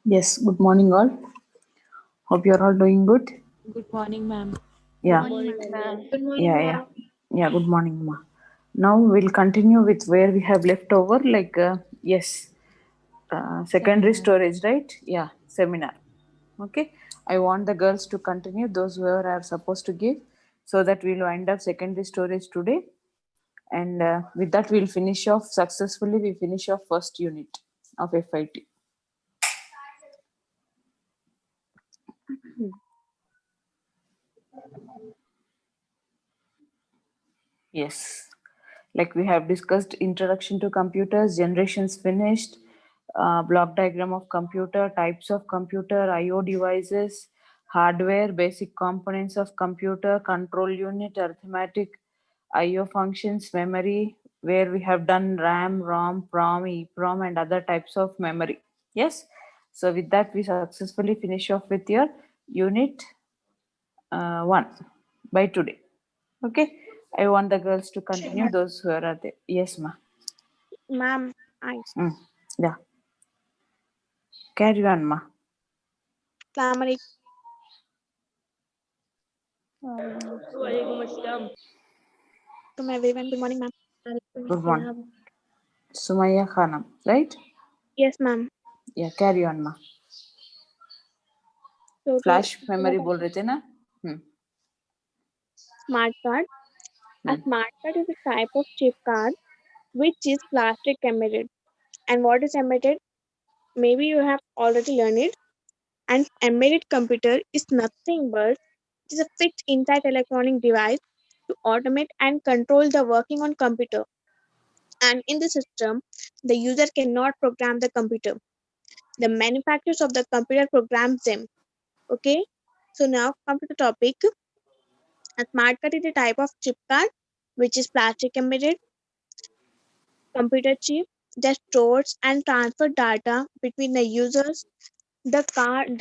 Yes, good morning all. Hope you're all doing good. Good morning, ma'am. Yeah, Good morning, ma'am. Good morning, yeah, yeah. ma'am. Yeah, good morning, Ma. Now we'll continue with where we have left over. Yes, secondary Seminar. storage, right? Yeah, seminar. Okay. I want the girls to continue, those who are supposed to give, so that we'll wind up secondary storage today. And with that, we'll finish off successfully. We finish off first unit of FIT. Yes. Like we have discussed, introduction to computers, generations finished, block diagram of computer, types of computer, IO devices, hardware, basic components of computer, control unit, arithmetic, IO functions, memory, where we have done RAM, ROM, PROM, EPROM, and other types of memory. Yes. So with that, we successfully finish off with your unit 1 by today. Okay. I want the girls to continue, those who are there. Yes, ma. Ma'am, I Mm. Yeah. Carry on, ma. Assalamu Walaikum assalam. alaikum everyone. Good morning, ma'am. Good morning. Sumaya Khanam, right? Yes, ma'am. Yeah, carry on, ma. So to Flash memory बोल रहे थे ना? smart card. A Hmm. smart card is a type of chip card which is plastic embedded. And what is embedded? Maybe you have already learned it. An embedded computer is nothing but it is a fixed inside electronic device to automate and control the working on computer. And in the system, the user cannot program the computer. The manufacturers of the computer programs them. Okay. So now come to the topic. A smart card is a type of chip card which is plastic embedded computer chip that stores and transfers data between the users. This card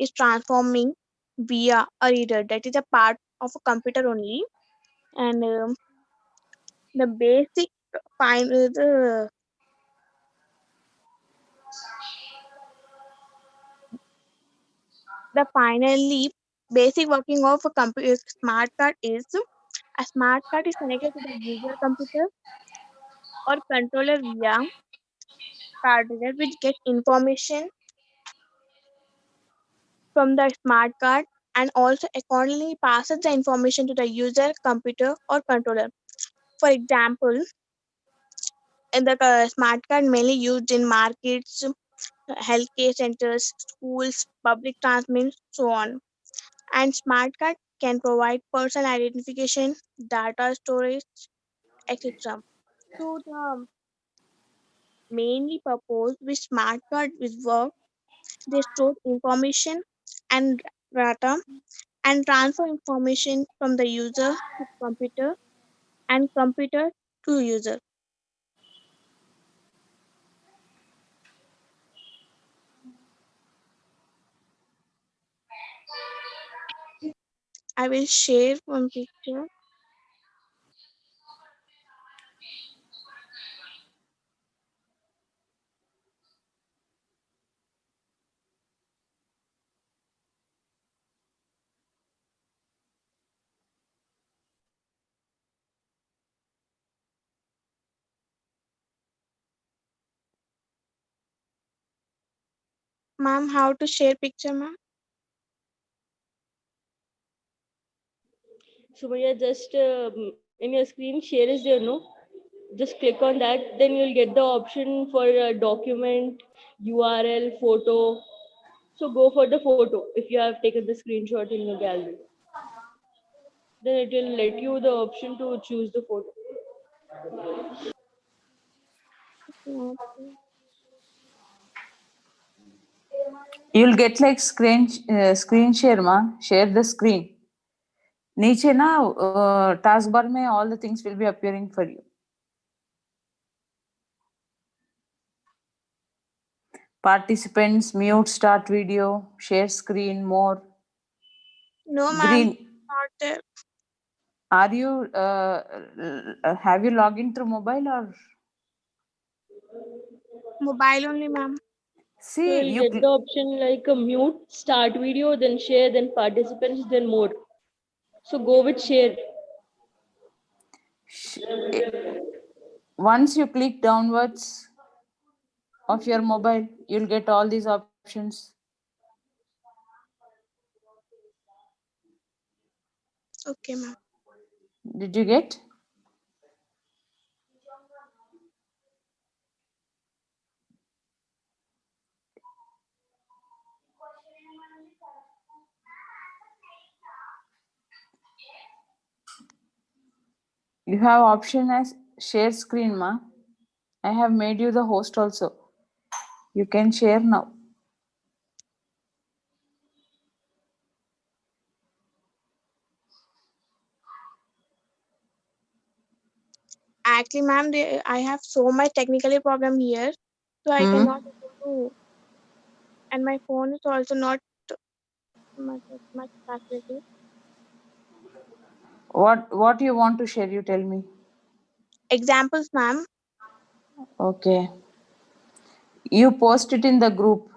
is transforming via a reader that is a part of a computer only. And the basic fine the finally basic working of a computer smart card is a smart card is connected to the user computer or controller via card reader which gets information from the smart card and also accordingly passes the information to the user computer or controller. For example, in the smart card mainly used in markets, healthcare centers, schools, public transport, so on. And smart card can provide personal identification, data storage, etc. So the mainly purpose with smart card is work, they store information and data and transfer information from the user to computer and computer to user. I will share one picture. Ma'am, how to share picture, ma'am? Sumaya, just in your screen, share is there, no? Just click on that, then you'll get the option for document, URL, photo. So go for the photo if you have taken the screenshot in your gallery. Then it will let you the option to choose the photo. Okay. You'll get like screen share, ma. Share the screen. नीचे ना task bar में all the things will be appearing for you. Participants, mute, start video, share screen, more. No, ma'am, Green. not there. Are you, have you logged in through mobile or? Mobile only, ma'am. So See, you'll you get the option like a mute, start video, then share, then participants, then more. So go with share. once you click downwards of your mobile, you'll get all these options. Okay, ma'am. Did you get? You have option as share screen, ma. I have made you the host also. You can share now. Actually, ma'am, I have so much technical problem here, so I Hmm. cannot able to. And my phone is also not much facility. What you want to share? You tell me. Examples, ma'am. Okay. You post it in the group.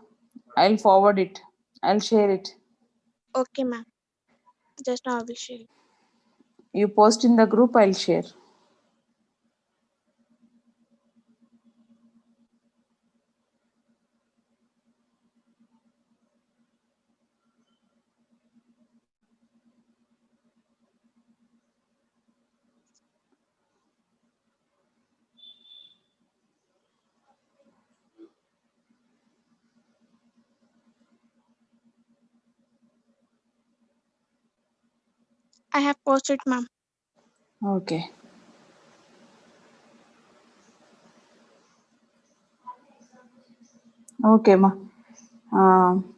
I'll forward it. I'll share it. Okay, ma'am. Just now I will share. You post in the group, I'll share. I have posted, ma'am. Okay. Okay, ma. Um,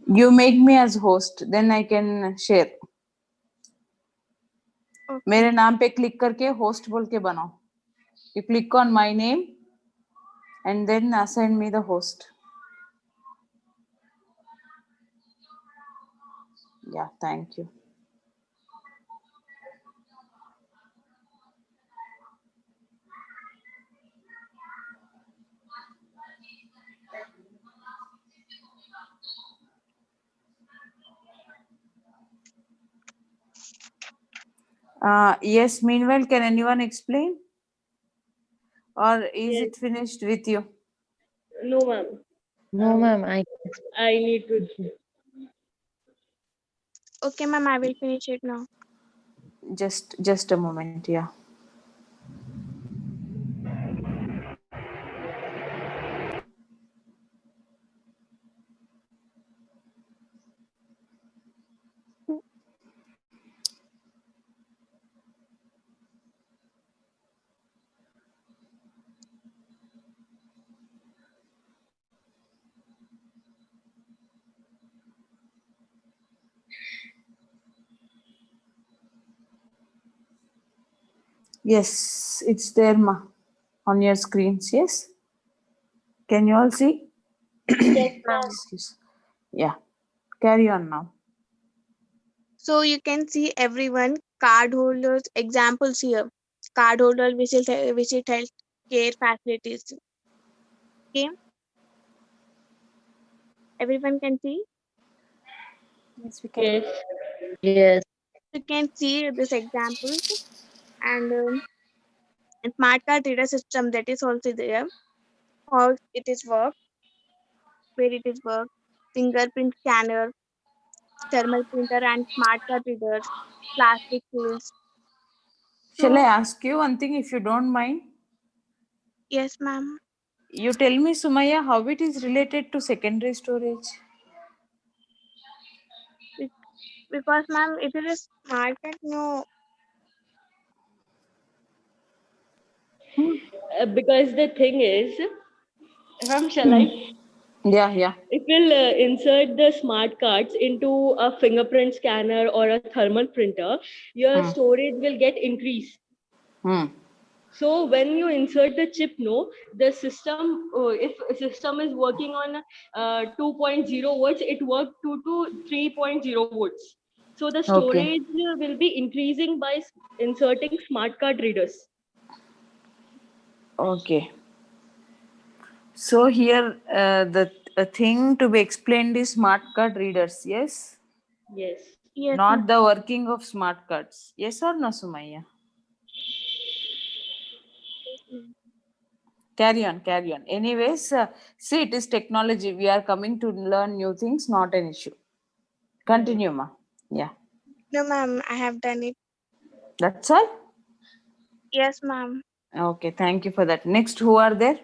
you make me as host, then I can share. Okay. मेरे नाम पे click करके host बोल के बनाओ. You click on my name and then assign me the host. Yeah, thank you. Yes, meanwhile, can anyone explain? Or is Yes. it finished with you? No, ma'am. No, ma'am. I need to. Okay, ma'am. I will finish it now. Just a moment, yeah. Yes, it's there, ma, on your screens. Yes. Can you all see? Yes, ma'am. Excuse. Yeah. Carry on now. So you can see everyone card holders examples here. Card holder visit health care facilities. Okay, everyone can see. Yes, we can. Yes. Yes. You can see this examples and smart card reader system that is also there. How it is work, where it is work, fingerprint scanner, thermal printer and smart card readers, plastic tools. Shall I So ask you one thing if you don't mind? yes, ma'am. You tell me, Sumaya, how it is related to secondary storage? Because ma'am, if it is smart card, no. Because the thing is, ma'am, shall I? Yeah. It will insert the smart cards into a fingerprint scanner or a thermal printer. Your Hmm. storage will get increased. Hmm. So when you insert the chip, no, the system, if a system is working on 2.0 volts, it works 2 to 3.0 volts. So the Okay. storage will be increasing by inserting smart card readers. Okay. So here the thing to be explained is smart card readers. Yes. Yes. Yes, Not the working of smart cards. Yes or no, Sumaya? ma'am. Carry on, carry on. Anyways, see, it is technology. We are coming to learn new things, not an issue. Continue, ma. Yeah. No, ma'am, I have done it. That's all. Yes, ma'am. Okay, thank you for that. Next, who are there?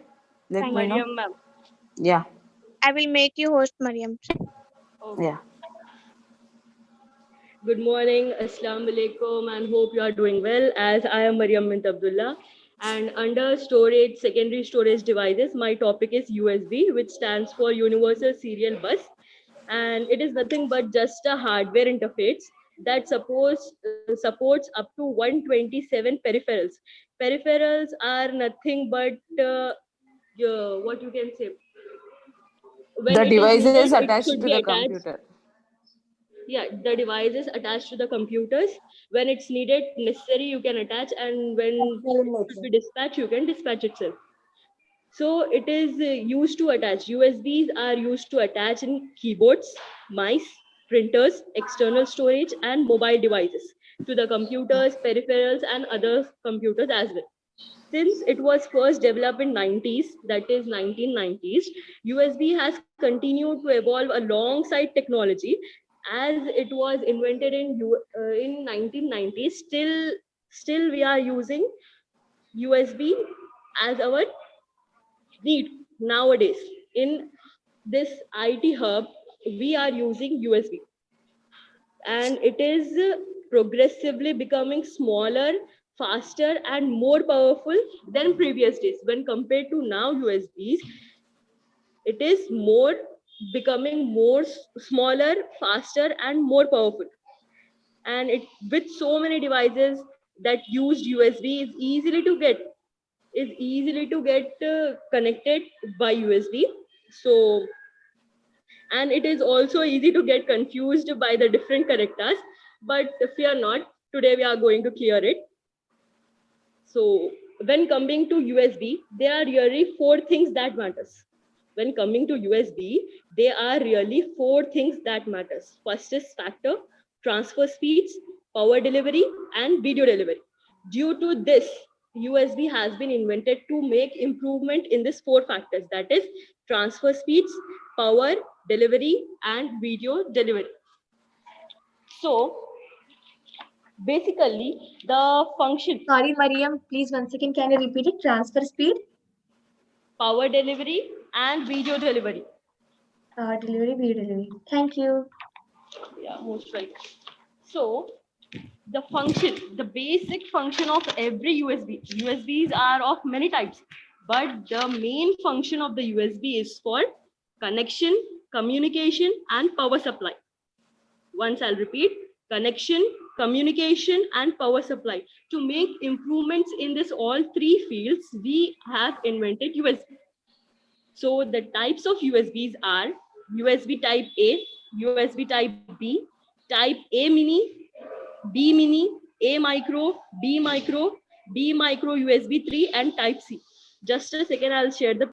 Let Thank me know. Mariam ma'am. Yeah, I will make you host, Mariam. Okay. yeah. Good morning, Assalamu alaikum, and hope you are doing well. As I am Mariam Mint Abdullah, and under storage, secondary storage devices, my topic is USB, which stands for Universal Serial Bus, and it is nothing but just a hardware interface that supports up to 127 peripherals. Peripherals are nothing but what you can say. When The it is devices needed, it attached should to be the attached. computer. Yeah, the devices attached to the computers. When it's needed, necessary, you can attach, and when it should be dispatched, you can dispatch itself. So it is used to attach. USBs are used to attach in keyboards, mice, printers, external storage, and mobile devices to the computers, peripherals, and other computers as well. Since it was first developed in 90s, that is 1990s, USB has continued to evolve alongside technology. As it was invented in 1990s, still we are using USB as our need nowadays. In this IT hub, we are using USB, and it is progressively becoming smaller, faster, and more powerful than previous days. When compared to now USBs, it is more becoming more smaller, faster, and more powerful. And it with so many devices that used USB is easily to get connected by USB. So, and it is also easy to get confused by the different characters, but fear not, today we are going to clear it. So when coming to USB, there are really four things that matters. When coming to USB, there are really four things that matters. First is factor, transfer speeds, power delivery, and video delivery. Due to this, USB has been invented to make improvement in these four factors, that is transfer speeds, power delivery, and video delivery. So basically the function, Sorry, Mariam, please once again, can you repeat it? Transfer speed, power delivery, and video delivery. delivery, video delivery. Thank you. Yeah, most right. So the function, the basic function of every USB. USBs are of many types, but the main function of the USB is for connection, communication, and power supply. Once I'll repeat: connection, communication, and power supply. To make improvements in this all three fields, we have invented USB. So the types of USBs are USB type A, USB type B, type A mini, B mini, A micro, B micro USB 3, and type C. Just a second, I'll share the.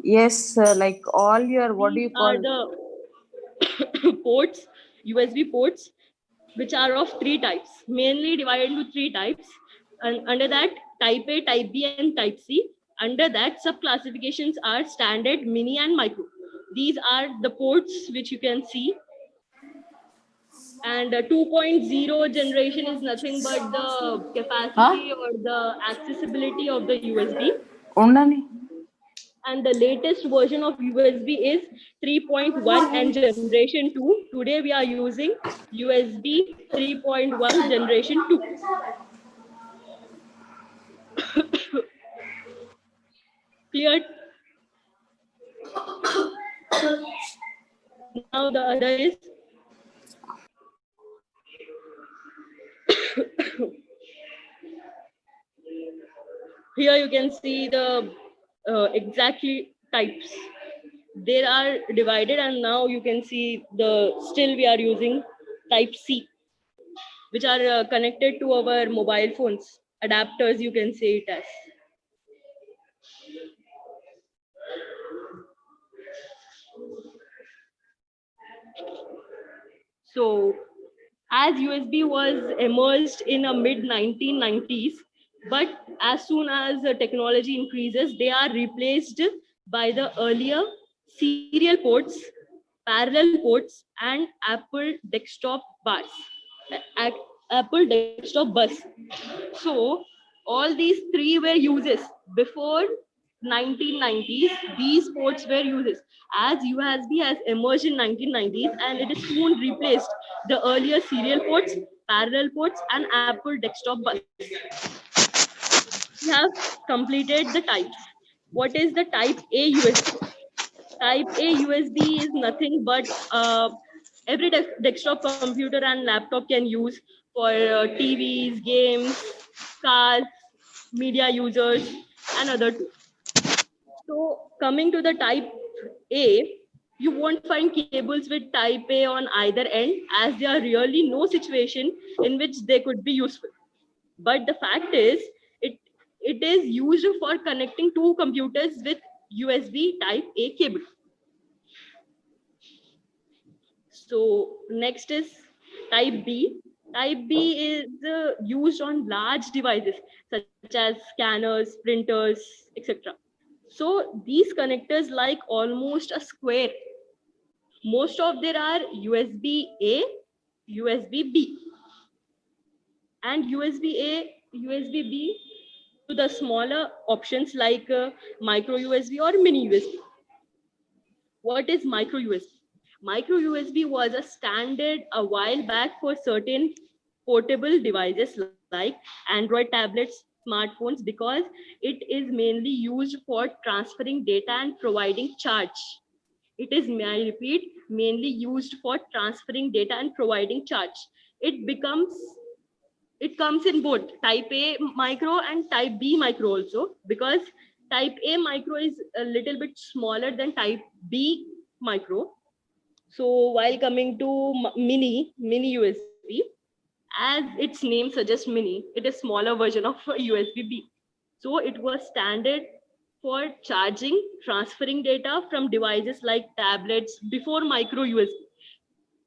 Yes, like all your, what do you These are call? the ports, USB ports, which are of three types, mainly divided into three types. And under that, type A, type B, and type C. Under that, sub classifications are standard, mini, and micro. These are the ports which you can see. And 2.0 generation is nothing but the capacity or the accessibility of the USB. Undani. And the latest version of USB is 3.1 and generation 2. Today we are using USB 3.1 generation 2. Clear? Now the other is here you can see the exactly types. They are divided, and now you can see the still we are using type C, which are connected to our mobile phones. Adapters, you can say it as. So as USB was emerged in a mid 1990s, but as soon as the technology increases, they are replaced by the earlier serial ports, parallel ports, and Apple desktop bus. Apple desktop bus. So all these three were uses before 1990s. These ports were uses as USB has emerged in 1990s, and it is soon replaced the earlier serial ports, parallel ports, and Apple desktop bus. We have completed the types. What is the type A USB? Type A USB is nothing but every desktop computer and laptop can use for TVs, games, cars, media users, and other too. So coming to the type A, you won't find cables with type A on either end, as there are really no situation in which they could be useful. But the fact is, it is used for connecting two computers with USB type A cable. So next is type B. Type B is used on large devices such as scanners, printers, etc. So these connectors like almost a square. Most of there are USB A, USB B, and USB A, USB B to the smaller options like micro USB or mini USB. What is micro USB? Micro USB was a standard a while back for certain portable devices like Android tablets, smartphones, because it is mainly used for transferring data and providing charge. It is, may I repeat, mainly used for transferring data and providing charge. It becomes it comes in both type A micro and type B micro also, because type A micro is a little bit smaller than type B micro. So while coming to mini USB, as its name suggests mini, it is smaller version of USB B. So it was standard for charging, transferring data from devices like tablets before micro USB.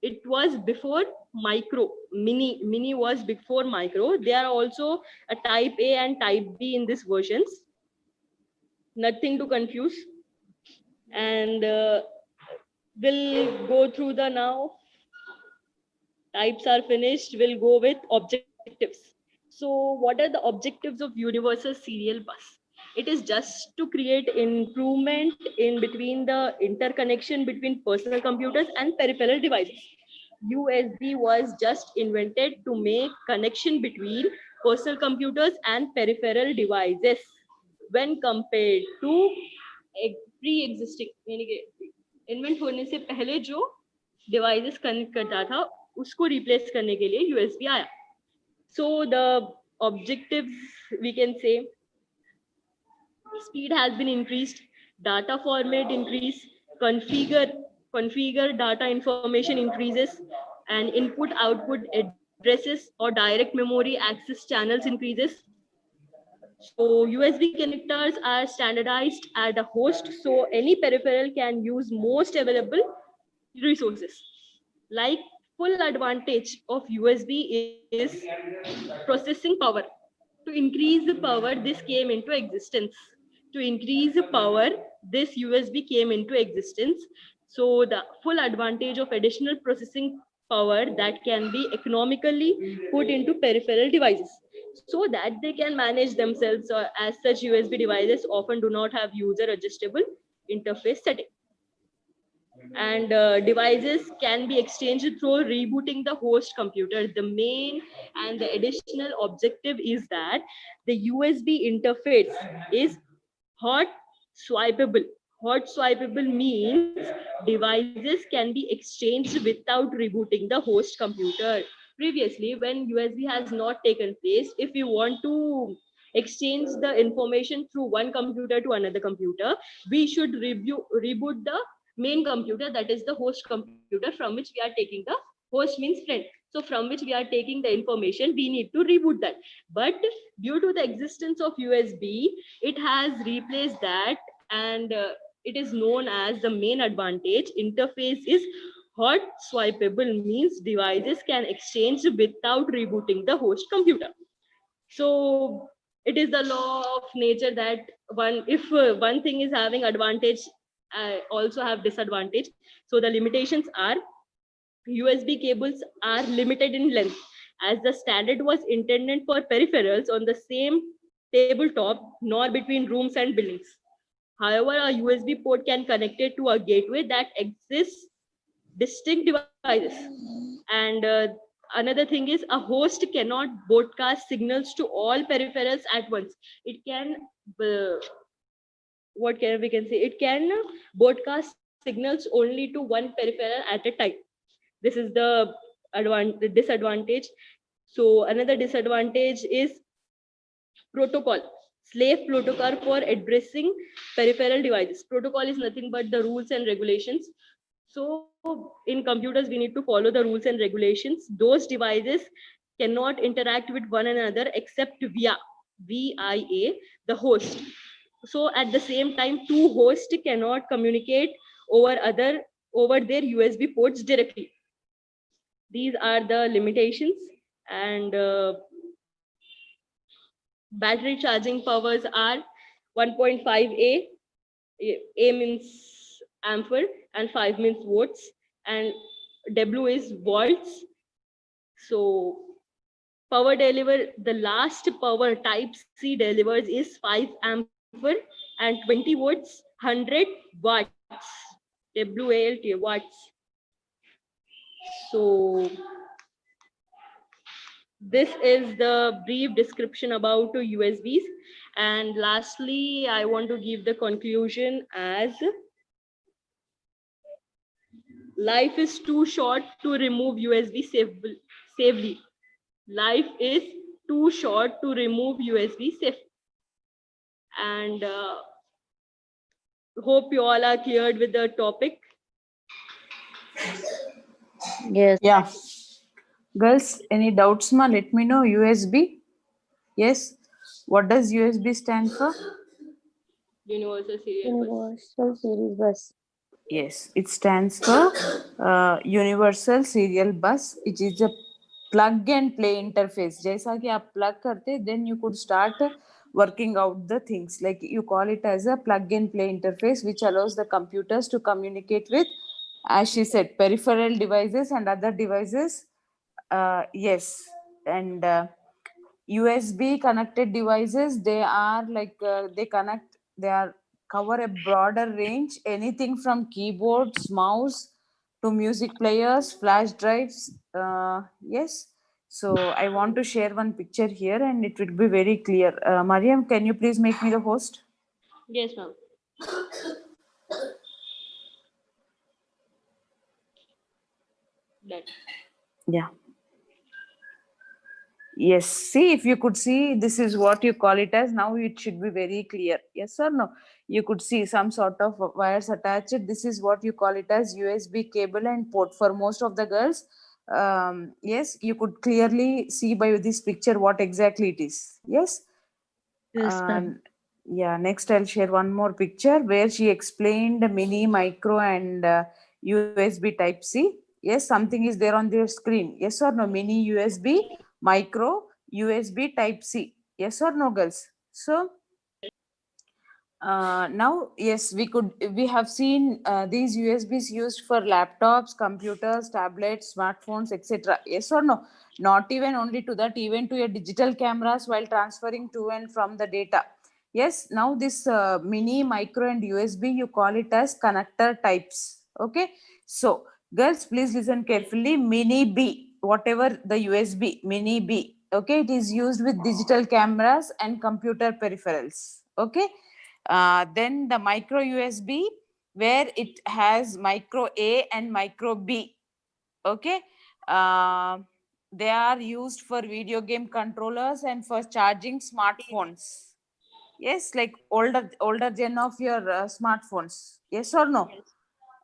It was before micro. Mini was before micro. There are also a type A and type B in these versions. Nothing to confuse. And we'll go through the now. Types are finished. We'll go with objectives. So what are the objectives of universal serial bus? It is just to create improvement in between the interconnection between personal computers and peripheral devices. USB was just invented to make connection between personal computers and peripheral devices when compared to pre-existing, यानी कि invent होने से पहले जो devices connect करता था उसको replace करने के लिए यूएसबी आया. So the objectives we can say, speed has been increased, data format increase, configure data information increases, and input output addresses or direct memory access channels increases. So USB connectors are standardized at the host, so any peripheral can use most available resources. Like full advantage of USB is processing power. To increase the power, this came into existence. To increase the power, this USB came into existence. So the full advantage of additional processing power that can be economically put into peripheral devices so that they can manage themselves. As such, USB devices often do not have user adjustable interface setting. And devices can be exchanged through rebooting the host computer. The main and the additional objective is that the USB interface is hot swipeable. hot swipeable means devices can be exchanged without rebooting the host computer. Previously, when USB has not taken place, if you want to exchange the information through one computer to another computer, we should reboot the main computer, that is the host computer, from which we are taking the host means friend. So from which we are taking the information, we need to reboot that. But due to the existence of USB, it has replaced that, and it is known as the main advantage. Interface is hot swipeable means devices can exchange without rebooting the host computer. So it is the law of nature that if one thing is having advantage, also have disadvantage. So the limitations are USB cables are limited in length, as the standard was intended for peripherals on the same tabletop, nor between rooms and buildings. However, a USB port can connect it to a gateway that exists distinct devices. And another thing is, a host cannot broadcast signals to all peripherals at once. It can, what can we can say? It can broadcast signals only to one peripheral at a time. This is the disadvantage. So another disadvantage is protocol. Slave protocol for addressing peripheral devices. Protocol is nothing but the rules and regulations. So in computers, we need to follow the rules and regulations. Those devices cannot interact with one another except via VIA, the host. So at the same time, two hosts cannot communicate over their USB ports directly. These are the limitations. And battery charging powers are 1.5 A. A means ampere and 5 means watts, and W is volts. So power deliver, the last power type C delivers is 5 ampere and 20 watts, 100 watts, WALT, watts. So this is the brief description about USBs. And lastly, I want to give the conclusion as life is too short to remove USB safely. Life is too short to remove USB safely. And hope you all are cleared with the topic. Yes. Yeah. Girls, any doubts, ma? Let me know. USB? Yes. What does USB stand for? Universal Serial Bus. Universal Series Bus. Yes, it stands for Universal Serial Bus. It is a plug and play interface. जैसा कि आप plug करते, then you could start working out the things. Like you call it as a plug and play interface, which allows the computers to communicate with, as she said, peripheral devices and other devices. Yes, and USB connected devices, they are like they are cover a broader range, anything from keyboards, mouse to music players, flash drives. Yes, so I want to share one picture here and it will be very clear. Mariam, can you please make me the host? Yes, ma'am. That. Yeah. Yes, see, if you could see, this is what you call it as. Now it should be very clear. Yes or no? You could see some sort of wires attached. This is what you call it as USB cable and port for most of the girls. Yes, you could clearly see by this picture what exactly it is. Yes. Yes, ma'am. Yeah, next I'll share one more picture where she explained mini, micro and USB type C. Yes, something is there on their screen. Yes or no? Mini USB, micro, USB type C. Yes or no, girls? So now, yes, we have seen these USBs used for laptops, computers, tablets, smartphones, etc. Yes or no? Not even only to that, even to your digital cameras while transferring to and from the data. Yes, now this mini, micro and USB, you call it as connector types. Okay, so girls, please listen carefully. Mini B, whatever the USB, mini B. Okay, it is used with digital cameras and computer peripherals. Okay. Then the micro USB, where it has micro A and micro B. Okay. They are used for video game controllers and for charging smartphones. Yes, like older gen of your smartphones. Yes or no? Yes.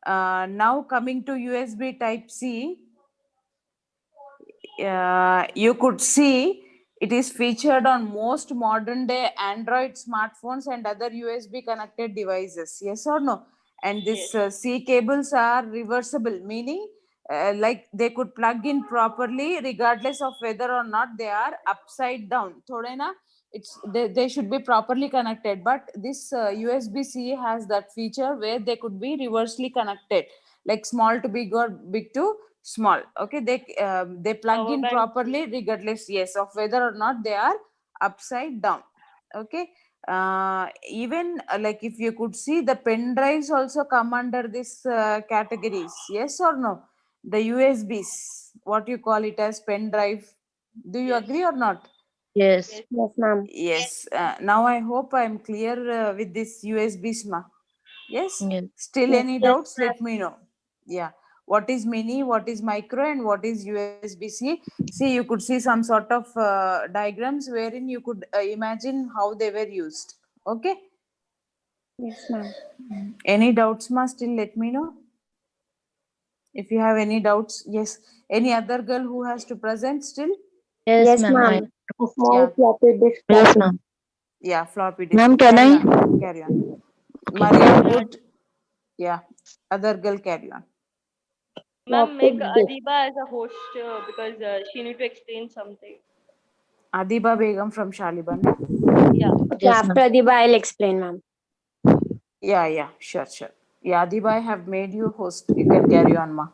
Now coming to USB Type C, you could see it is featured on most modern day Android smartphones and other USB connected devices. Yes or no? And this Yes. C cables are reversible, meaning like they could plug in properly regardless of whether or not they are upside down. Thoda na, they should be properly connected, but this USB-C has that feature where they could be reversely connected, like small to big or big to small. Okay, they plug Power in bank. properly regardless, yes, of whether or not they are upside down. Okay. Even like if you could see, the pen drives also come under this categories. Yes or no? The USBs, what you call it as pen drive. Do you Yes. agree or not? Yes. Yes. Yes, ma'am. Yes. Now I hope I am clear with this USB SMA. Yes. Yes. Still Yes. any Yes, doubts? Let me know. Yeah. What is mini? What is micro? And what is USB-C? See, you could see some sort of diagrams wherein you could imagine how they were used. Okay. yes, ma'am. Any doubts, ma? Still let me know. If you have any doubts, yes. Any other girl who has to present still? Yes, Yes, ma'am. ma'am. A small Yeah. floppy disk Yes, packet. ma'am. Yeah. Floppy disk. Ma'am, can Carry I? on. Carry on. Okay. Maria, good. Yeah. Other girl, carry on. Ma'am, Floppy make disk. Adiba as a host because she need to explain something. Adiba Begum from Shaliban. Yeah. Yeah. Okay, Yes, after ma'am. Adiba, I'll explain, ma'am. Yeah, yeah, sure, sure. Yeah, Adiba, I have made you host. You can carry on, ma.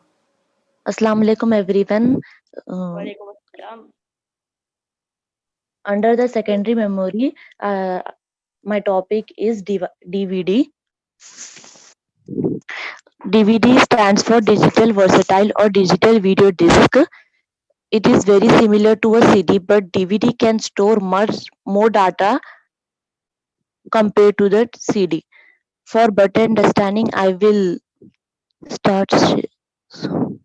Assalamu alaikum, everyone. Uh, Walaikum assalam. Under the secondary memory, my topic is DVD. DVD stands for Digital Versatile or Digital Video Disc. It is very similar to a CD, but DVD can store much more data compared to the CD. For better understanding, I will start. So,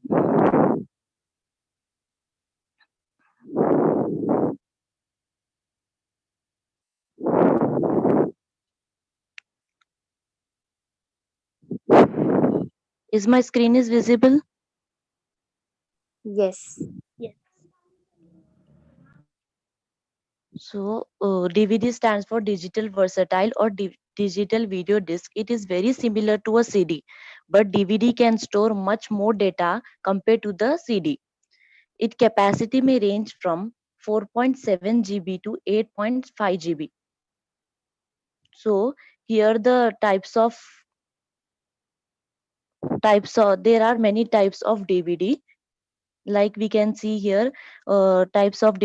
is my screen is visible? Yes. So, DVD stands for Digital Versatile or Digital Video Disc. It is very similar to a CD, but DVD can store much more data compared to the CD. Its capacity may range from 4.7 GB to 8.5 GB. So, here the there are many types of DVD. Like we can see here, types of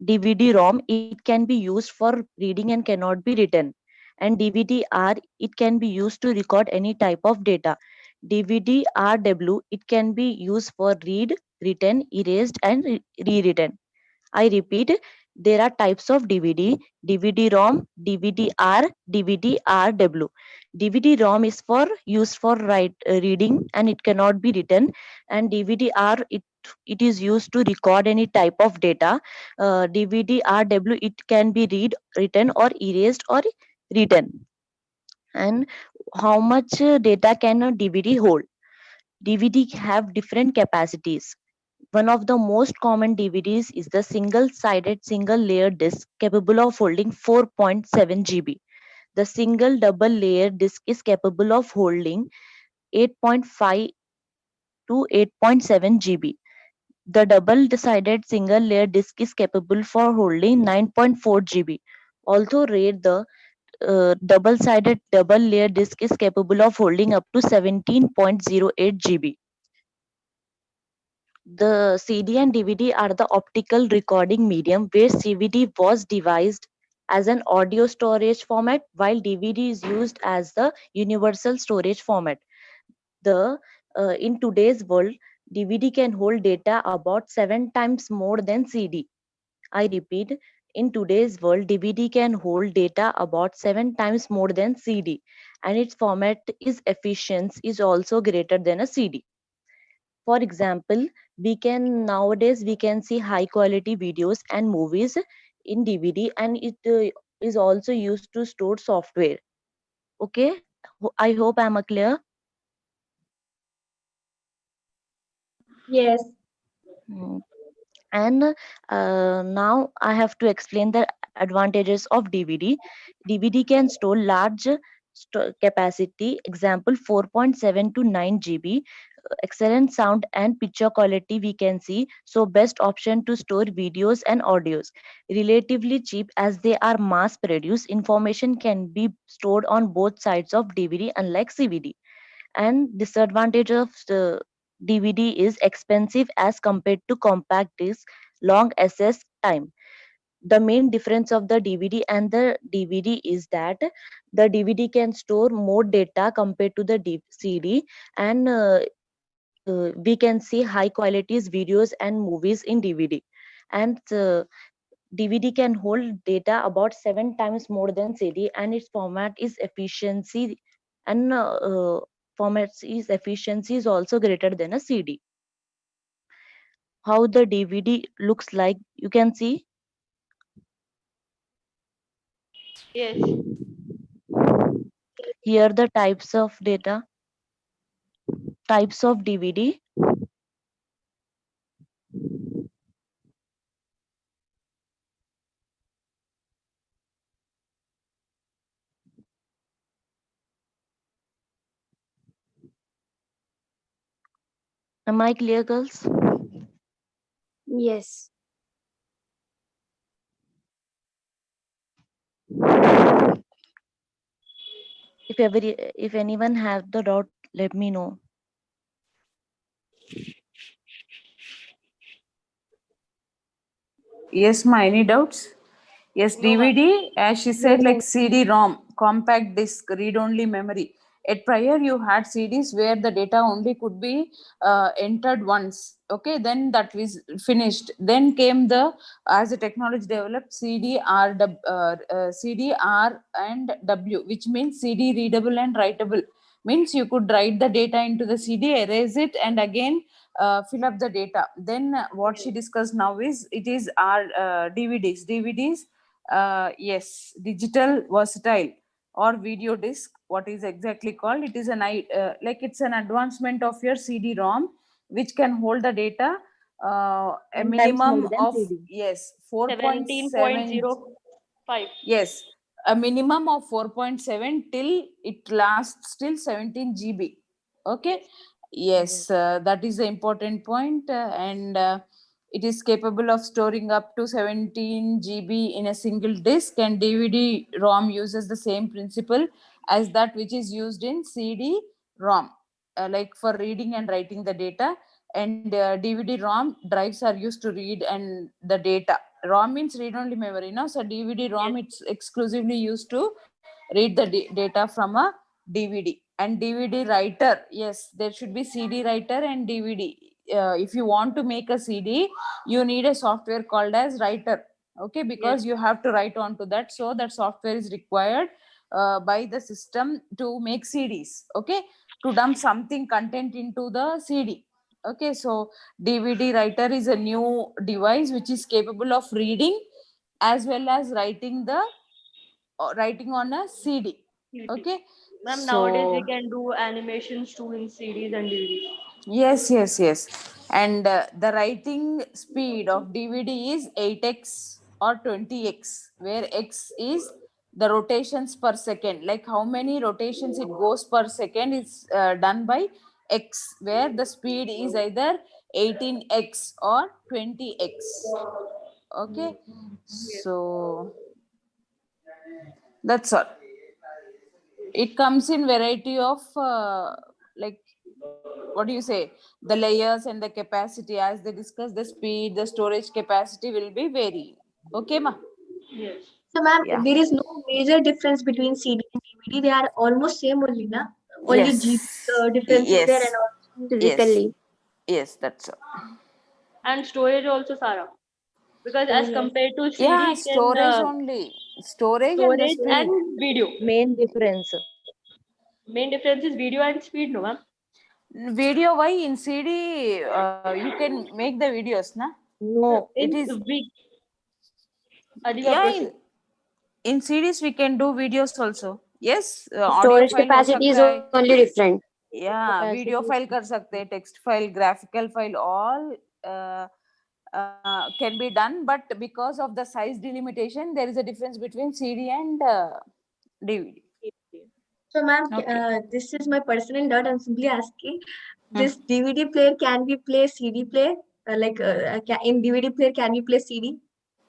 DVD-ROM, it can be used for reading and cannot be written. And DVD-R, it can be used to record any type of data. DVD-RW, it can be used for read, written, erased, and rewritten. I repeat, there are types of DVD: DVD-ROM, DVD-R, DVD-RW. DVD-ROM is for used for reading and it cannot be written, and DVD-R, it is used to record any type of data. DVD-RW, it can be written or erased or written. And how much data can a DVD hold? DVD have different capacities. One of the most common DVDs is the single-sided single-layer disc capable of holding 4.7 GB. The single double-layer disc is capable of holding 8.5 to 8.7 GB. The double-sided single-layer disc is capable for holding 9.4 GB. Although rare, the double-sided double-layer disc is capable of holding up to 17.08 GB. The CD and DVD are the optical recording medium, where CVD was devised as an audio storage format while DVD is used as the universal storage format. In today's world, DVD can hold data about 7 times more than CD. I repeat, In today's world, DVD can hold data about 7 times more than CD, and its format is efficiency is also greater than a CD. For example, we can see high quality videos and movies in DVD, and it is also used to store software. Okay, I hope I'm clear. Yes. Mm. And now I have to explain the advantages of DVD. DVD can store large capacity, example 4.7 to 9 GB, excellent sound and picture quality we can see, so best option to store videos and audios. Relatively cheap as they are mass produced, information can be stored on both sides of DVD unlike CVD. And disadvantage of the DVD is expensive as compared to compact disc, long access time. The main difference of the DVD and the DVD is that the DVD can store more data compared to the CD, and we can see high qualities videos and movies in DVD. And DVD can hold data about 7 times more than CD, and its format is efficiency and formats is efficiency is also greater than a CD. How the DVD looks like, you can see Yes. here the types of DVD. Am I clear, girls? Yes. If anyone have the doubt, let me know. Yes, ma, any doubts? Yes, No, ma'am. DVD, as she said, like CD-ROM, compact disc, read-only memory. At prior, you had CDs where the data only could be entered once. Okay, then that was finished. Then came the, as the technology developed, CDR and W, which means CD readable and writable. Means you could write the data into the CD, erase it, and again fill up the data. Then what she discussed now is it is our DVDs. DVDs, yes, digital versatile or video disc. What is exactly called? It is like it's an advancement of your CD-ROM, which can hold the data a 10 times more minimum than of, CD. yes, 4.7. 17.05. Yes, a minimum of 4.7 till it lasts till 17 GB. Okay. Yes. Yes. Yes, that is the important point, and it is capable of storing up to 17 GB in a single disk. And DVD ROM uses the same principle as that which is used in CD ROM, like for reading and writing the data. And DVD ROM drives are used to read and the data. ROM means read only memory, no? So DVD Yes. ROM, it's exclusively used to read the data from a DVD. And DVD writer, yes, there should be CD writer and DVD. If you want to make a CD, you need a software called as writer. Okay, Yes. because you have to write onto that. So that software is required by the system to make CDs. Okay, to dump something content into the CD. Okay, so DVD writer is a new device which is capable of reading as well as writing on a CD. CD. Okay, Ma'am, nowadays we so can do animations too in CDs and DVDs. yes, yes, yes. And the writing speed of DVD is 8x or 20x, where x is the rotations per second. Like how many rotations it goes per second is done by x, where the speed is either 18x or 20x. Okay, Yes. so that's all. It comes in variety of like, what do you say, the layers and the capacity. As they discuss, the speed, the storage capacity will be varying. Okay, ma? Yes. So, ma'am, Yeah. there is no major difference between CD and DVD. They are almost same only, na? Only G Yes, difference is there and yes, also yes, physically. yes, that's all. And storage also, Sarah. because as compared to CD, Yeah, you can storage only. Storage and the storage speed. and video. Main difference. Main difference is video and speed, no ma'am? Video, why in CD you can make the videos, na? No, It In is, big Adiva yeah, process. in CDs we can do videos also. Yes, audio Storage file हो capacity is सकता है. only different. Yeah, video capacity. file कर सकते हैं, text file, graphical file, all can be done, but because of the size delimitation, there is a difference between CD and DVD. So, ma'am, Okay. this is my personal doubt. I'm simply asking, Hmm. this DVD player, can we play CD player? In DVD player, can we play CD?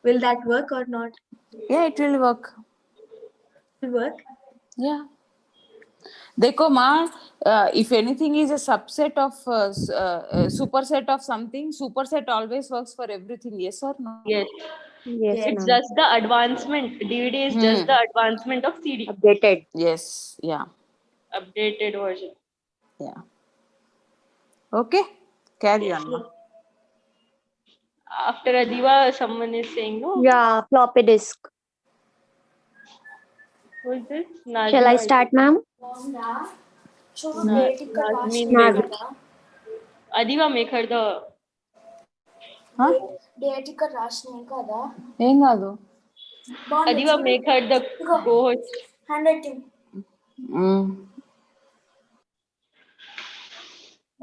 Will that work or not? Yeah, it will work. Will work? Yeah. देखो माँ, if anything is a subset of superset of something, superset always works for everything. Yes or no? Yes. Yes, Yes. It's ma'am. just the advancement. DVD is just the advancement of CD. Updated. Yes. Yeah. Updated version. Yeah. Okay. Carry on, ma. After Adiva, someone is saying, no, Yeah, floppy disk. who is this? Shall I Nazima. start, ma'am? Nazmeen Naz- Begum. Adiva, make her the. Huh? ఏం కాదు. Adiva, make her the co-host.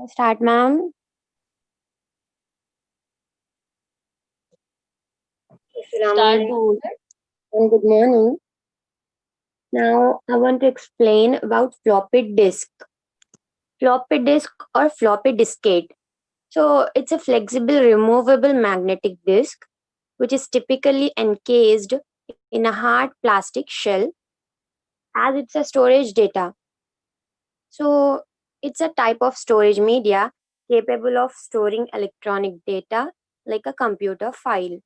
Start, ma'am. Start. And good morning. Now, I want to explain about floppy disk. Floppy disk or floppy diskette. So, it's a flexible, removable magnetic disk which is typically encased in a hard plastic shell as it's a storage data. So, it's a type of storage media capable of storing electronic data like a computer file.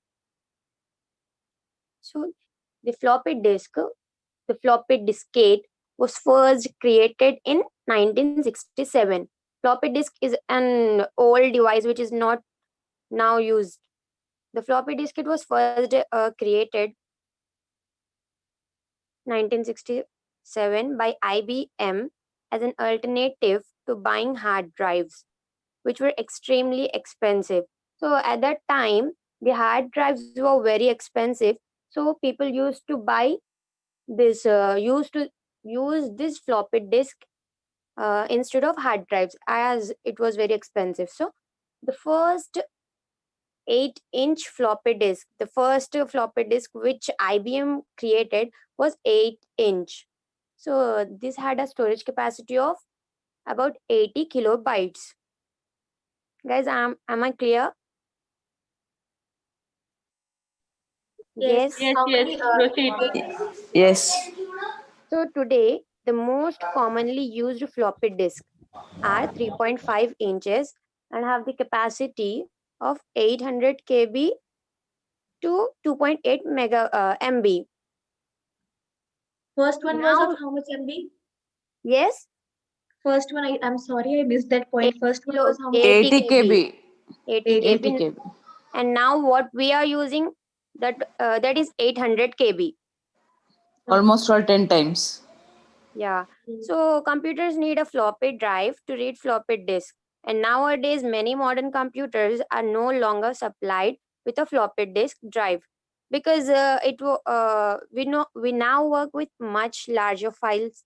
So, the floppy disk, the floppy diskette was first created in 1967. Floppy disk is an old device which is not now used. The floppy diskette was first created 1967 by IBM as an alternative to buying hard drives, which were extremely expensive. So at that time, the hard drives were very expensive. So people used to buy this, used to use this floppy disk instead of hard drives as it was very expensive. So the first 8-inch floppy disk, the first floppy disk which IBM created was 8-inch. So this had a storage capacity of about 80 kilobytes. Guys, am I clear? Yes. Yes, How yes, many? proceed. Yes. So today, the most commonly used floppy disk are 3.5 inches and have the capacity of 800 KB to 2.8 MB. First one was Now, of how much MB? yes, First one, I'm sorry, I missed that point. 80 First one kilo, was how much? 80 KB. 80 80 KB. 80 KB. And now what we are using, that is 800 KB. Almost all 10 times. Yeah. So computers need a floppy drive to read floppy disk. And nowadays, many modern computers are no longer supplied with a floppy disk drive because we now work with much larger files.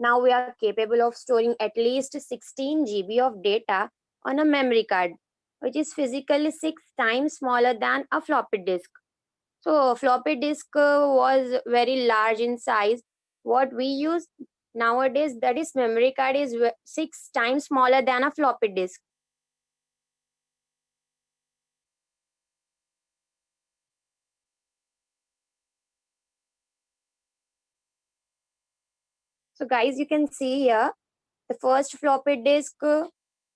Now we are capable of storing at least 16 GB of data on a memory card, which is physically 6 times smaller than a floppy disk. So floppy disk was very large in size. What we use nowadays, that is memory card, is 6 times smaller than a floppy disk. So guys, you can see here the first floppy disk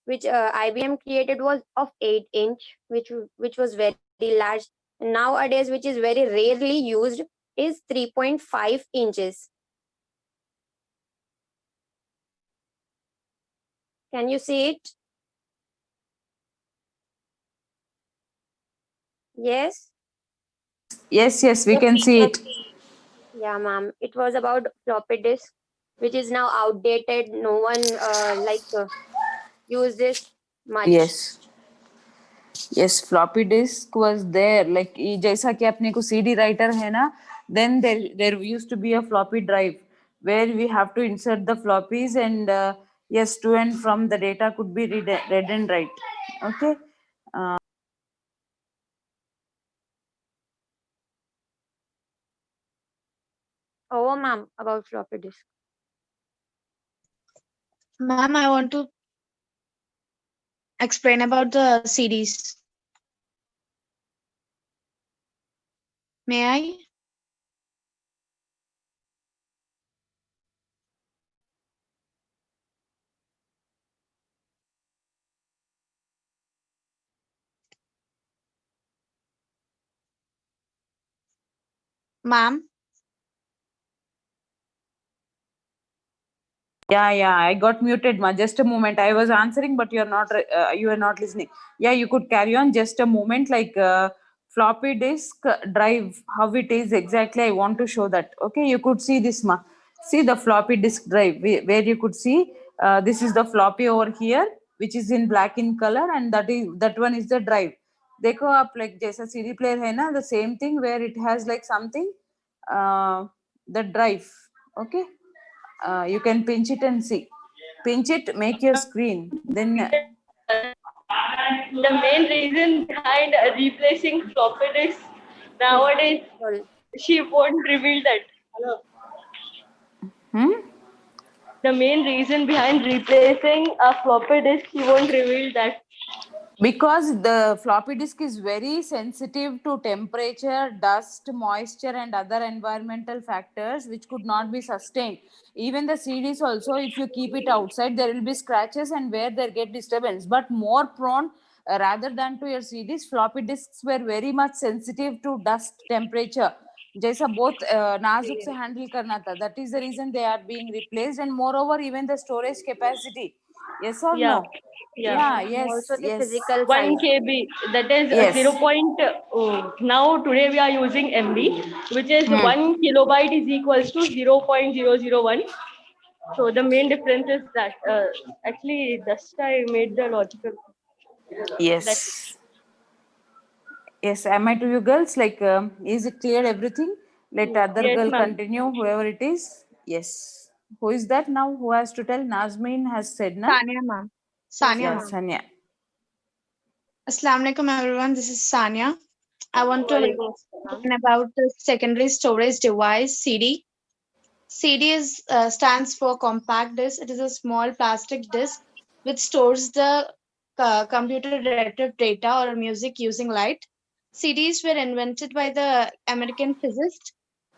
which IBM created was of 8-inch, which was very large. And nowadays, which is very rarely used, is 3.5 inches. Can you see it? Yes. Yes, we can see it. Yeah, ma'am. It was about floppy disk, which is now outdated. No one use this much. Yes. Yes, floppy disk was there. Like जैसा कि अपने को CD writer है ना, then there used to be a floppy drive where we have to insert the floppies and yes, to and from the data could be read and write. Okay. Oh, ma'am, about floppy disk. Ma'am, I want to explain about the CDs. May I? Ma'am, Yeah, I got muted, ma. Just a moment. I was answering, but you are not listening. Yeah, you could carry on. Just a moment. Like floppy disk drive, how it is exactly. I want to show that. Okay, you could see this, ma. See the floppy disk drive where you could see this is the floppy over here, which is in black in color, and that one is the drive. देखो आप like जैसा CD player है ना, the same thing where it has like something, the drive. Okay. You can pinch it and see. Pinch it, make your screen. Then The main reason behind replacing floppy disk nowadays, Sorry. she won't reveal that. Hello. The main reason behind replacing a floppy disk, she won't reveal that. because the floppy disk is very sensitive to temperature, dust, moisture, and other environmental factors which could not be sustained. Even the CDs also, if you keep it outside, there will be scratches and where there get disturbance. But more prone, rather than to your CDs, floppy disks were very much sensitive to dust, temperature. जैसा बहुत नाजुक से handle करना था, that is the reason they are being replaced, and moreover even the storage capacity. Yes or Yeah, no? yeah. Yeah, Also the yes. physical 1 size. KB, that is Yes. 0. Now today we are using MB, which is 1 kilobyte is equals to 0.001. So the main difference is that actually just I made the logical. That's it. Yes. Yes. Am I to you girls? Like, is it clear everything? Let other Yes, girl ma'am. continue, whoever it is. Yes. Who is that now? Who has to tell? Nazmeen has said, na? Sania, ma'am. Yes, Sania, Yeah, ma'am. ma'am. Sanya. Assalamu alaikum, everyone. This is Sania. I want to Walaikum explain about the secondary storage device, CD. CD stands for compact disc. It is a small plastic disc which stores the computer related data or music using light. CDs were invented by the American physicist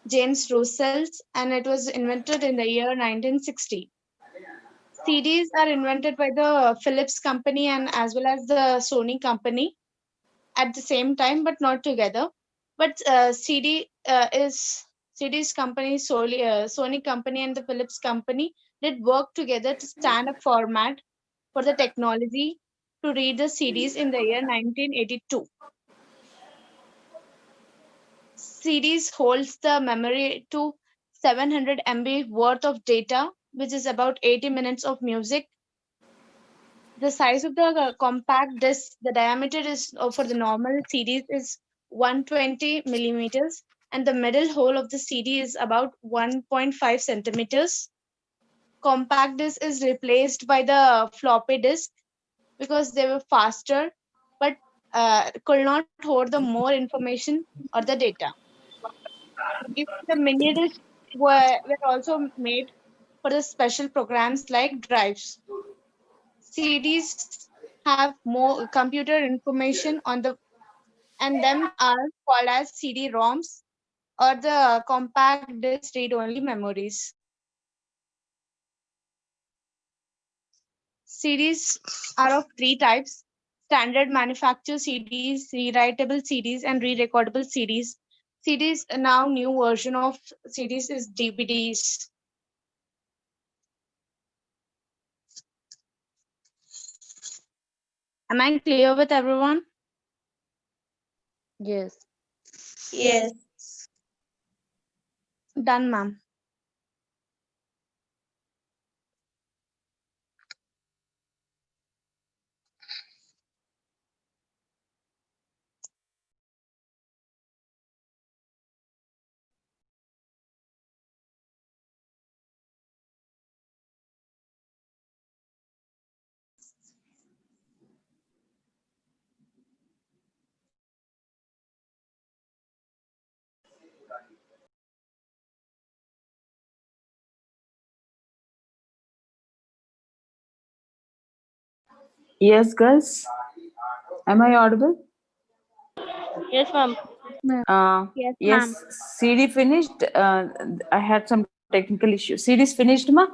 James Russell, and it was invented in the year 1960. CDs are invented by the Philips company and as well as the Sony company at the same time, but not together. But CD's company, Sony company and the Philips company did work together to stand a format for the technology to read the CDs in the year 1982. CDs holds the memory to 700 MB worth of data, which is about 80 minutes of music. The size of the compact disc, the diameter is for the normal CDs is 120 millimeters, and the middle hole of the CD is about 1.5 centimeters. Compact disc is replaced by the floppy disk because they were faster, but could not hold the more information or the data. Even the mini discs were also made for the special programs like drives. CDs have more computer information on the and them are called as CD-ROMs or the compact disc read-only memories. CDs are of three types: standard manufacturer CDs, rewritable CDs, and re-recordable CDs. CDs now new version of CDs is DVDs. Am I clear with everyone? Yes. Yes. Done, ma'am. Yes, girls. Am I audible? Yes, ma'am. Yes, Yes, ma'am. CD finished. I had some technical issue. CD is finished, ma?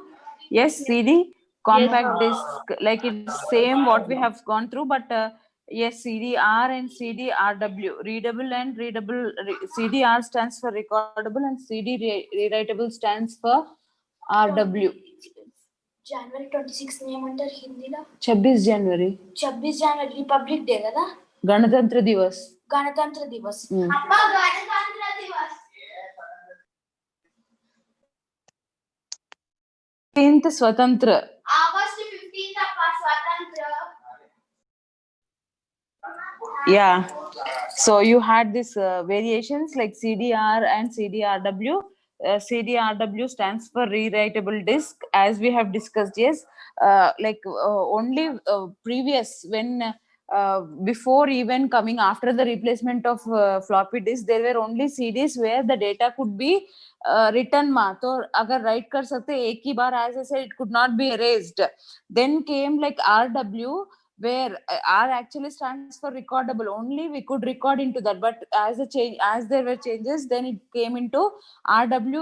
Yes, CD, Yes, compact ma'am. disc, like it's same what we have gone through, but yes, CDR and CDRW, readable and readable. CDR stands for recordable and rewritable stands for RW. జనవరి 26 ఏమంటారు హిందీలో 26 जनवरी 26 జనవరి republic day కదా गणतंत्र दिवस గణతంత్ర Divas Hmm. అబ్బా గణతంత్ర Divas 15th स्वतंत्र August 15 అప్ప స్వాతంత్ర Yeah. So you had this variations like CDR and CDRW. CDRW stands for rewritable disk, as we have discussed. Yes, only previous when before even coming after the replacement of floppy disk, there were only CDs where the data could be written. Ma, तो अगर write कर सकते एक ही बार, as I said, it could not be erased. Then came like RW, where R actually stands for recordable. Only we could record into that, but as there were changes, then it came into RW,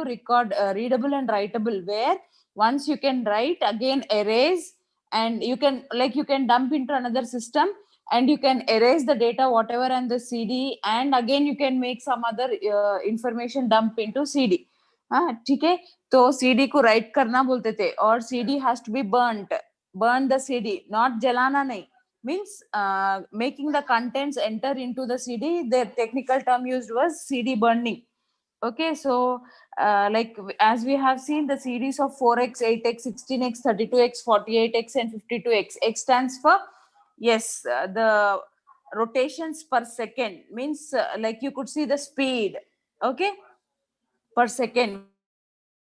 readable and writable, where once you can write, again erase, and you can dump into another system, and you can erase the data whatever and the CD, and again you can make some other information dump into CD. हाँ ठीक है, तो CD को write करना बोलते थे, और CD has to be burn the CD, not jalana nahi, means making the contents enter into the CD. The technical term used was CD burning. Okay, so as we have seen the series of 4x, 8x, 16x, 32x, 48x and 52x. X stands for, yes, the rotations per second, means like you could see the speed, okay, per second,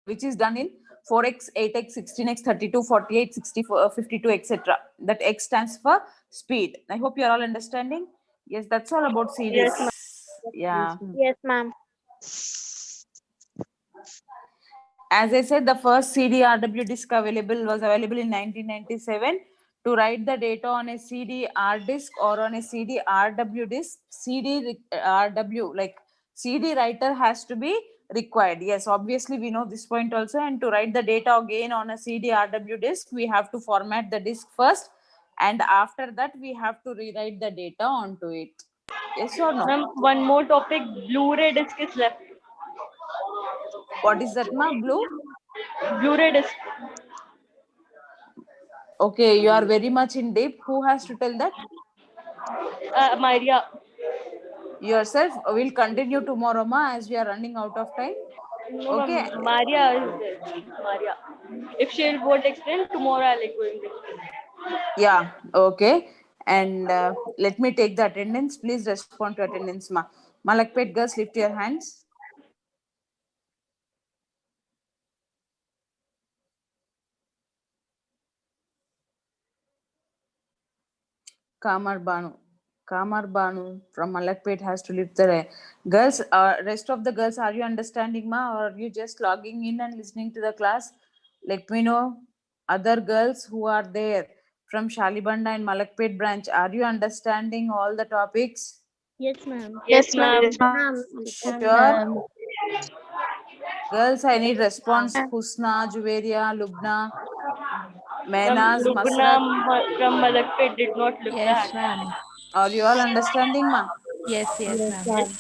which is done in 4x, 8x, 16x, 32, 48, 64, 52, etc. That X stands for speed. I hope you're all understanding. Yes, that's all about series. Yes, ma'am. Yeah. Yes, ma'am. As I said, the first CD-RW disk was available in 1997. To write the data on a CD-R disk or on a CD-RW disk, CD-RW, like CD writer has to be required. Yes, obviously we know this point also. And to write the data again on a CD-RW disk, we have to format the disk first, and after that we have to rewrite the data onto it. Yes or no? Ma'am, one more topic, Blu-ray disc is left. What is that, ma? Blue? Blu-ray disc. Okay, you are very much in deep. Who has to tell that? Maria. Yourself. We'll continue tomorrow, ma, as we are running out of time. No, Okay. ma'am. Maria is there. Maria. If she'll won't explain, tomorrow I'll going to explain. Yeah. Okay. And let me take the attendance. Please respond to attendance, ma. Malakpet girls, lift your hands. Kamar Banu from Malakpet has to lift the girls. Rest of the girls, are you understanding, ma, or are you just logging in and listening to the class? Let me know. Other girls who are there from Shalibanda and Malakpet branch, are you understanding all the topics? Yes, ma'am. Yes, ma'am. Sure. Girls, I need response. Husna, Juveria, Lubna, Mehnaz, Lubna Masrat. from Malakpet did not look Yes, that. ma'am. Are you all understanding, ma? Yes, Yes, ma'am. ma'am.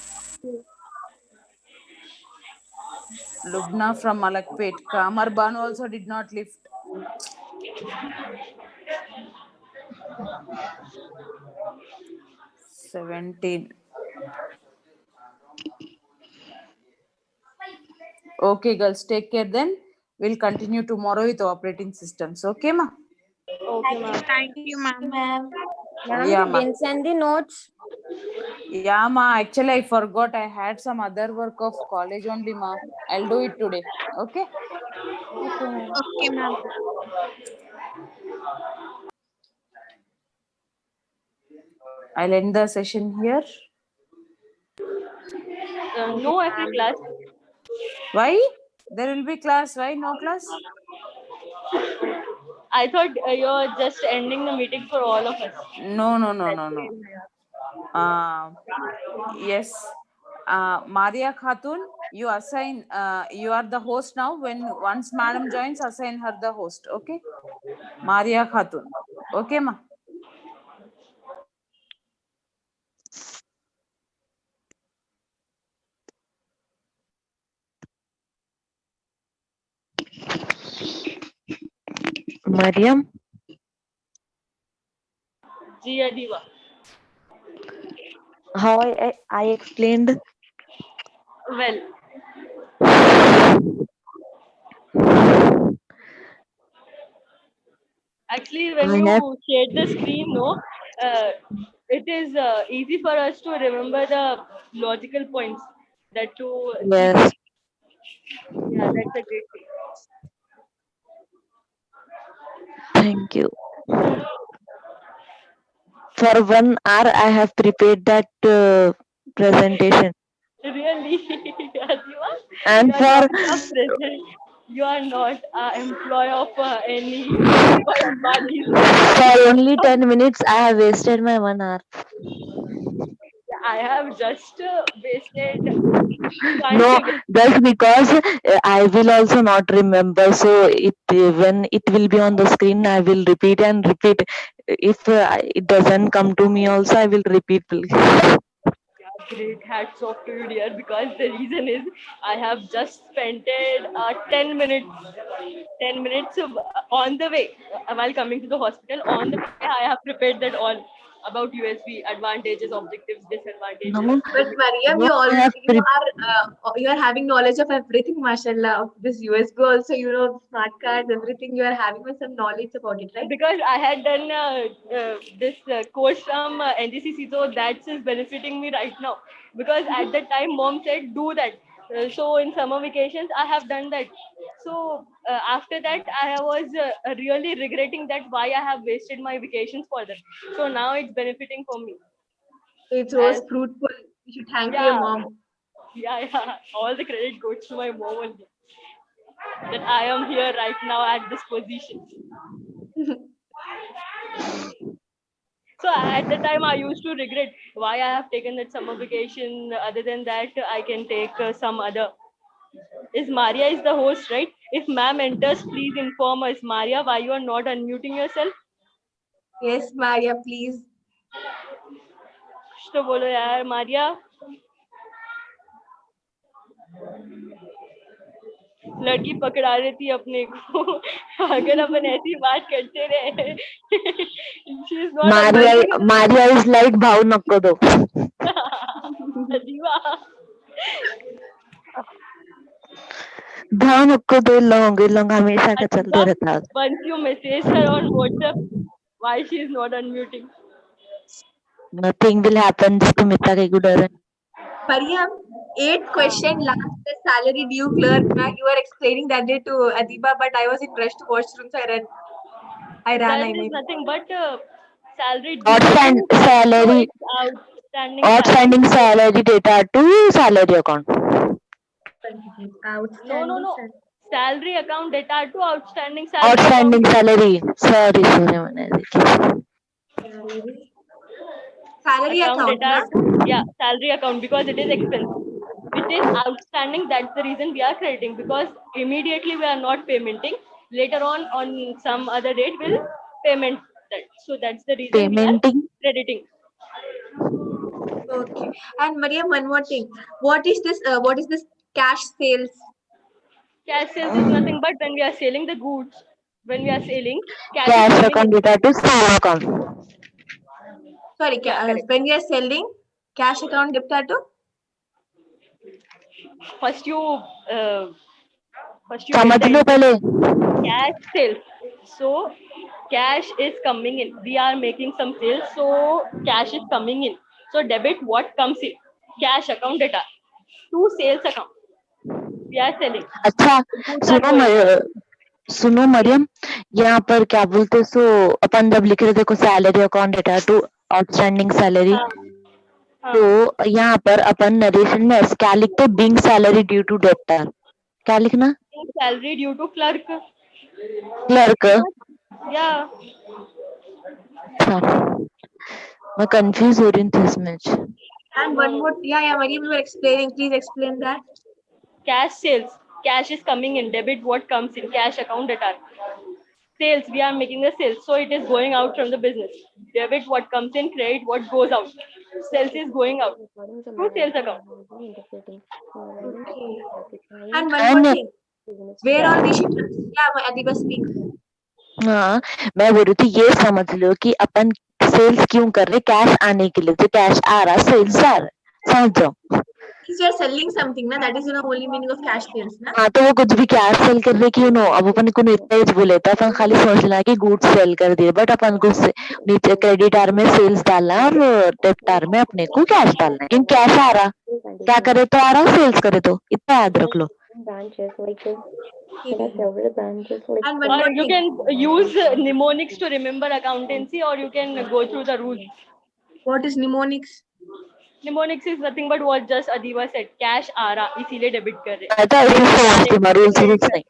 Lubna from Malakpet. Kamar Banu also did not lift. 17. Okay, girls, take care then. We'll continue tomorrow with operating systems. Okay, ma? Okay, ma'am. Thank you, ma'am. Ma'am, Yeah, you ma. didn't send the notes. Yeah, ma. Actually, I forgot. I had some other work of college only, ma. I'll do it today. Okay? Okay, ma'am. Okay, ma'am. I'll end the session here. No FA class. Why? There will be class. Why no class? I thought you're just ending the meeting for all of us. No, no, no, no, no. Yes. Maria Khatun, you assign, you are the host now. Once madam joins, assign her the host. Okay? Maria Khatun. Okay, ma? Mariam, Ji Adiva. how I explained. Well, actually, when I have you share the screen, no, it is easy for us to remember the logical points that to see. yes. Yeah, that's a great thing. Thank you. For 1 hour, I have prepared that presentation, Really, Adiva, and you are not for a president. You are not an employee of any municipal bodies. only 10 minutes, I have wasted my 1 hour. I have just wasted can't No, even. just because I will also not remember. So when it will be on the screen, I will repeat and repeat. If it doesn't come to me, also I will repeat. Yeah, great hats off to you, dear, because the reason is I have just spent 10 minutes, 10 minutes on the way while coming to the hospital. On the way, I have prepared that all about USB advantages, objectives, disadvantages. No, But Mariam, no, I have you are having knowledge of everything, mashallah. Of this USB also, you know, smart cards, everything. You are having some knowledge about it, right? Because I had done this course from NGCC, so that's is benefiting me right now. Because at that time, mom said do that. So in summer vacations, I have done that. So after that, I was really regretting that why I have wasted my vacations for that. So now it's benefiting for me. It As was fruitful. You should thank your yeah, mom. yeah. All the credit goes to my mom only. That I am here right now at this position. So at the time, I used to regret why I have taken that summer vacation. Other than that, I can take some other. Is Maria is the host, right? If ma'am enters, please inform us. Maria, why you are not unmuting yourself? Yes, Maria, please. कुछ तो बोलो यार मारिया. लड़की पकड़ा रही थी अपने को. अगर अपन ऐसी बात करते रहे. She is not unmuting. Maria is like भाव नको दो. Adiva. भाव नको दो लॉन्ग हमेशा का चलते Adiva, रहता है. once you message her on WhatsApp, why she is not unmuting? Nothing will happen. जिसको मित्रता के गुडर है. Mariam, 8th question, last the salary due clerk. Now you are explaining that day to Adiba, but I was in rush to washroom, so I That is mean. nothing but salary due Outstanding to that. So salary, it's outstanding salary data to salary account. No. Outstanding Salary account data to outstanding salary Outstanding account. salary. Sorry, मैंने देखी. salary. Salary Account account, na? data to salary account because it is expense. It is outstanding. That's the reason we are crediting because immediately we are not paymenting. Later on some other date we'll payment that. So that's the reason we are Paymenting. crediting. Okay. And Mariam, one more thing. What is this? What is this cash sales? Cash sales is nothing but when we are selling the goods. When we are selling, cash is Cash coming account in. data to sale account. Sorry, Yeah, correct. when we are selling, cash account debtor to? First you First you get समझ the लो पहले. cash sales. So cash is coming in. We are making some sales, so cash is coming in. So debit what comes in. Cash account data to sales account. We are selling. अच्छा Goods are going. सुनो मरियम, यहाँ पर क्या बोलते सो अपन जब लिख रहे थे को salary account data to outstanding salary, हाँ, हाँ. तो यहाँ पर अपन नरेशन में क्या लिखते being salary due to debtor, क्या लिखना? Salary due to clerk. Clerk. Yeah. अच्छा, मैं कंफ्यूज हो रही हूँ इसमें. And one more, yeah, Mariam, you were explaining. Please explain that. Cash sales. Cash is coming in. Debit what comes in. Cash account data. Sales. We are making the sales. So it is going out from the business. Debit what comes in. Credit what goes out. Sales is going out to sales account. Okay. And one more thing. Where all we should, yeah, Adiba speak. हाँ, मैं बोल रही थी ये समझ लो कि अपन sales क्यों कर रहे, कैश आने के लिए, तो कैश आ रहा सेल्स आ रहा, समझ जाओ. Since you are selling something, na, that is the only meaning of cash sales, na? हाँ, तो वो कुछ भी कैश सेल कर रहे क्यों नो, अब अपन को इतना ही बोले था, अपन खाली सोच लेना कि गुड्स सेल कर दिए, बट अपन को नीचे क्रेडिट आर में सेल्स डालना है और डेबिट आर में अपने को कैश डालना है, क्योंकि कैश आ रहा, क्या करे तो आ रहा, सेल्स करे तो, इतना याद रख लो. branches like this. Okay. There are several branches like And one Or more you thing. can use mnemonics to remember accountancy, or you can go through the rules. What is mnemonics? Mnemonics is nothing but what just Adiba said. Cash आ रहा, इसीलिए debit कर रहे. मैं तो ऐसे ही समझती हूँ, rules नहीं.